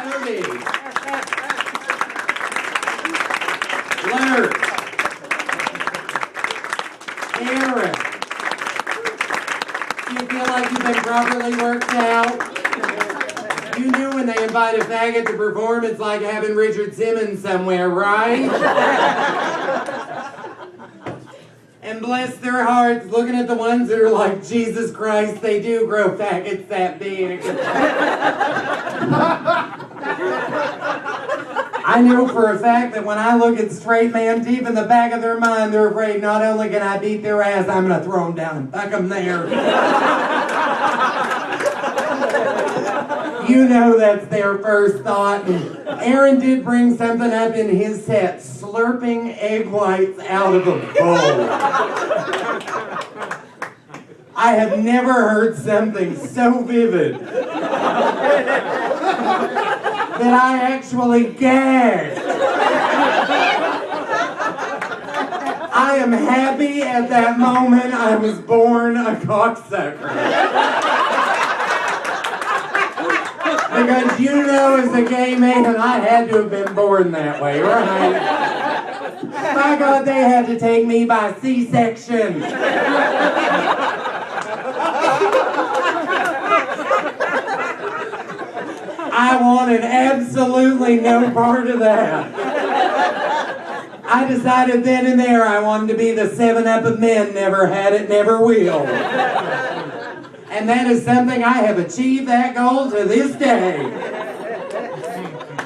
Toby, Lurch, Aaron. Do you feel like you've been properly worked out? You knew when they invite a faggot to perform, it's like having Richard Simmons somewhere, right? And bless their hearts, looking at the ones that are like, Jesus Christ, they do grow faggots that big. I know for a fact that when I look at straight men, deep in the back of their mind, they're afraid not only can I beat their ass, I'm going to throw them down and fuck them there. You know that's their first thought. Aaron did bring something up in his set, slurping egg whites out of a bowl. I have never heard something so vivid that I actually gagged. I am happy at that moment I was born a cocksucker. Because you know, as a gay man, I had to have been born that way, right? My God, they had to take me by C-section. I wanted absolutely no part of that. I decided then and there I wanted to be the 7-Up of men, never had it, never will. And that is something I have achieved that goal to this day.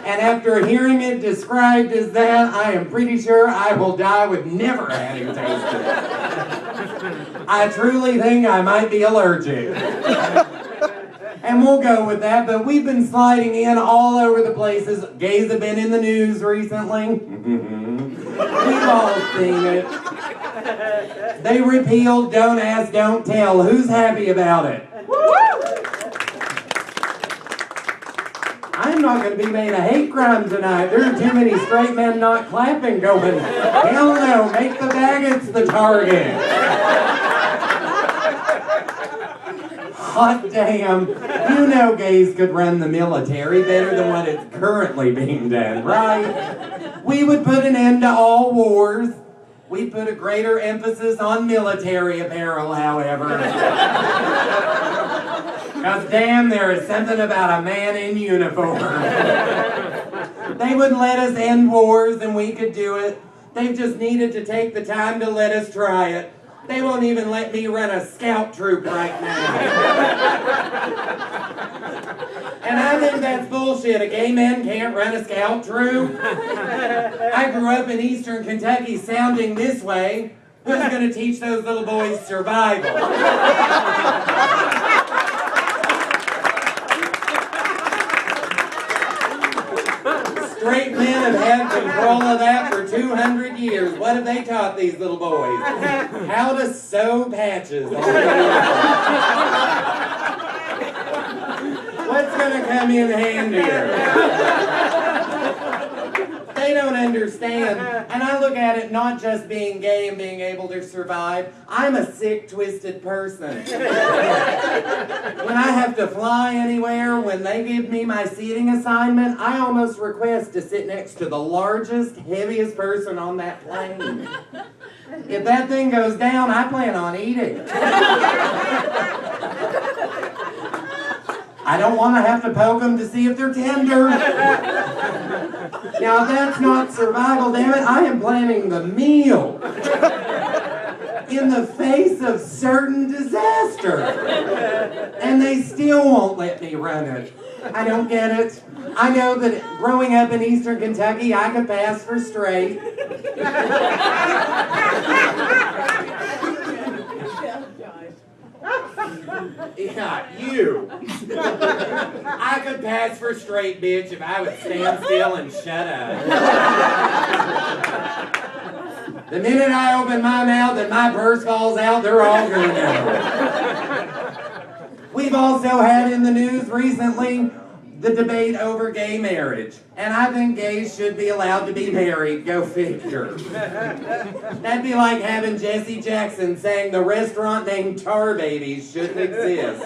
And after hearing it described as that, I am pretty sure I will die with never having tasted it. I truly think I might be allergic. And we'll go with that, but we've been sliding in all over the places. Gays have been in the news recently. We've all seen it. They repealed Don't Ask, Don't Tell. Who's happy about it? I'm not going to be made a hate crime tonight. There are too many straight men not clapping going, hell no, make the faggots the target. Hot damn. You know gays could run the military better than what it's currently being done, right? We would put an end to all wars. We'd put a greater emphasis on military apparel, however. Because damn, there is something about a man in uniform. They wouldn't let us end wars and we could do it. They just needed to take the time to let us try it. They won't even let me run a scout troop right now. And I think that's bullshit. A gay man can't run a scout troop. I grew up in eastern Kentucky sounding this way. Who's going to teach those little boys survival? Straight men have had control of that for 200 years. What have they taught these little boys? How to sew patches on What's going to come in handy here? They don't understand. And I look at it not just being gay and being able to survive. I'm a sick, twisted person. When I have to fly anywhere, when they give me my seating assignment, I almost request to sit next to the largest, heaviest person on that plane. If that thing goes down, I plan on eating. I don't want to have to poke them to see if they're tender. Now, that's not survival, damn it. I am planning the meal in the face of certain disaster. And they still won't let me run it. I don't get it. I know that growing up in eastern Kentucky, I could pass for straight. Yeah, you. I could pass for straight, bitch, if I would stand still and shut up. The minute I open my mouth and my purse falls out, they're all gonna know. We've also had in the news recently the debate over gay marriage. And I think gays should be allowed to be married. Go figure. That'd be like having Jesse Jackson saying the restaurant named Tar Babies shouldn't exist.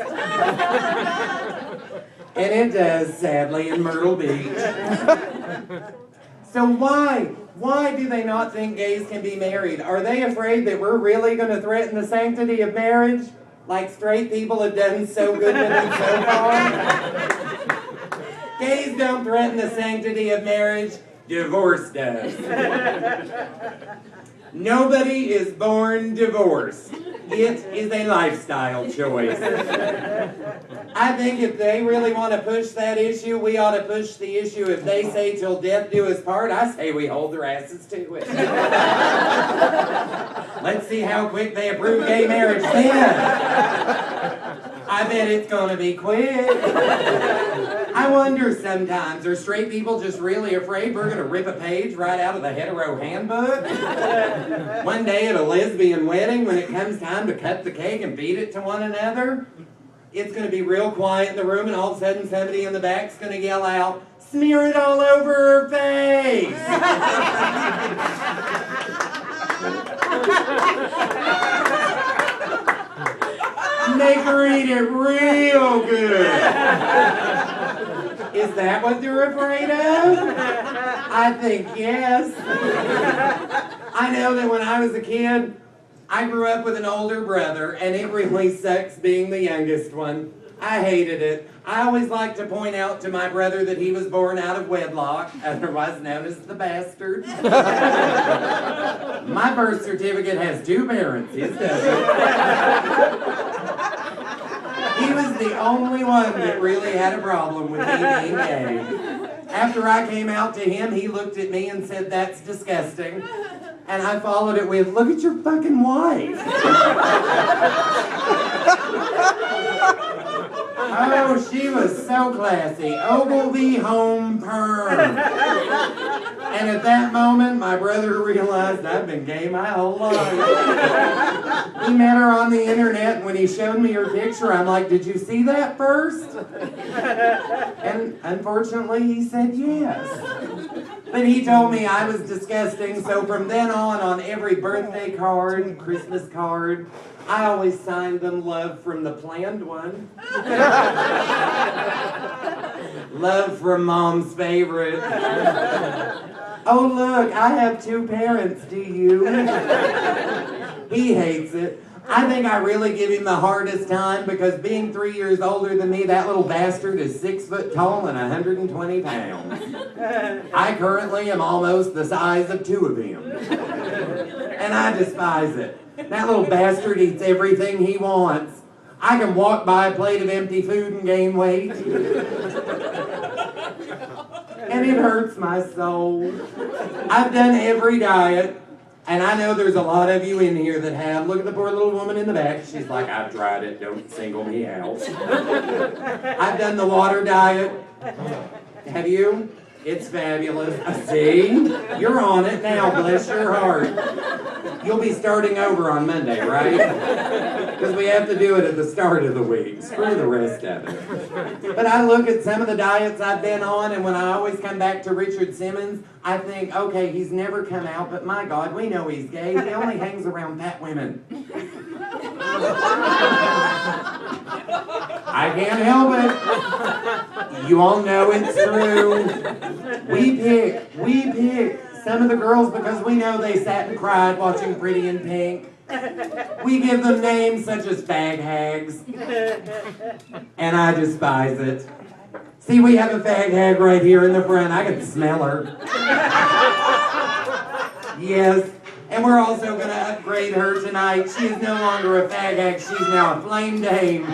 And it does, sadly, in Myrtle Beach. So why do they not think gays can be married? Are they afraid that we're really going to threaten the sanctity of marriage? Like straight people have done so good with it so far? Gays don't threaten the sanctity of marriage. Divorce does. Nobody is born divorced. It is a lifestyle choice. I think if they really want to push that issue, we ought to push the issue. If they say till death do us part, I say we hold their asses to it. Let's see how quick they approve gay marriage then. I bet it's going to be quick. I wonder sometimes, are straight people just really afraid we're going to rip a page right out of the hetero handbook? One day at a lesbian wedding, when it comes time to cut the cake and feed it to one another, it's going to be real quiet in the room, and all of a sudden somebody in the back's going to yell out, "Smear it all over her face!" Make her eat it real good. Is that what they're afraid of? I think yes. I know that when I was a kid, I grew up with an older brother, and it really sucks being the youngest one. I hated it. I always like to point out to my brother that he was born out of wedlock, otherwise known as the bastard. My birth certificate has 2 parents. His doesn't. He was the only one that really had a problem with me being gay. After I came out to him, he looked at me and said, "That's disgusting." And I followed it with, "Look at your fucking wife." Oh, she was so classy. Ogilvy home perm. And at that moment, my brother realized I've been gay my whole life. He met her on the internet, and when he showed me her picture, I'm like, "Did you see that first?" And unfortunately, he said yes. But he told me I was disgusting, so from then on every birthday card, Christmas card, I always signed them "Love from the planned one." Love from Mom's favorite. Oh look, I have 2 parents, do you? He hates it. I think I really give him the hardest time because being 3 years older than me, that little bastard is 6 foot tall and 120 pounds. I currently am almost the size of 2 of him. And I despise it. That little bastard eats everything he wants. I can walk by a plate of empty food and gain weight. And it hurts my soul. I've done every diet. And I know there's a lot of you in here that have. Look at the poor little woman in the back. She's like, "I've tried it. Don't single me out." I've done the water diet. Have you? It's fabulous. See? You're on it now. Bless your heart. You'll be starting over on Monday, right? Because we have to do it at the start of the week. Screw the rest of it. But I look at some of the diets I've been on, and when I always come back to Richard Simmons, I think, okay, he's never come out, but my God, we know he's gay. He only hangs around fat women. I can't help it. You all know it's true. We pick some of the girls because we know they sat and cried watching Pretty in Pink. We give them names such as fag hags. And I despise it. See, we have a fag hag right here in the front. I can smell her. Yes. And we're also going to upgrade her tonight. She is no longer a fag hag. She's now a flame dame.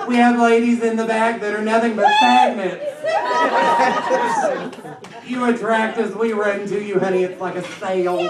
We have ladies in the back that are nothing but fagnets. You attract us, we run to you, honey. It's like a sale.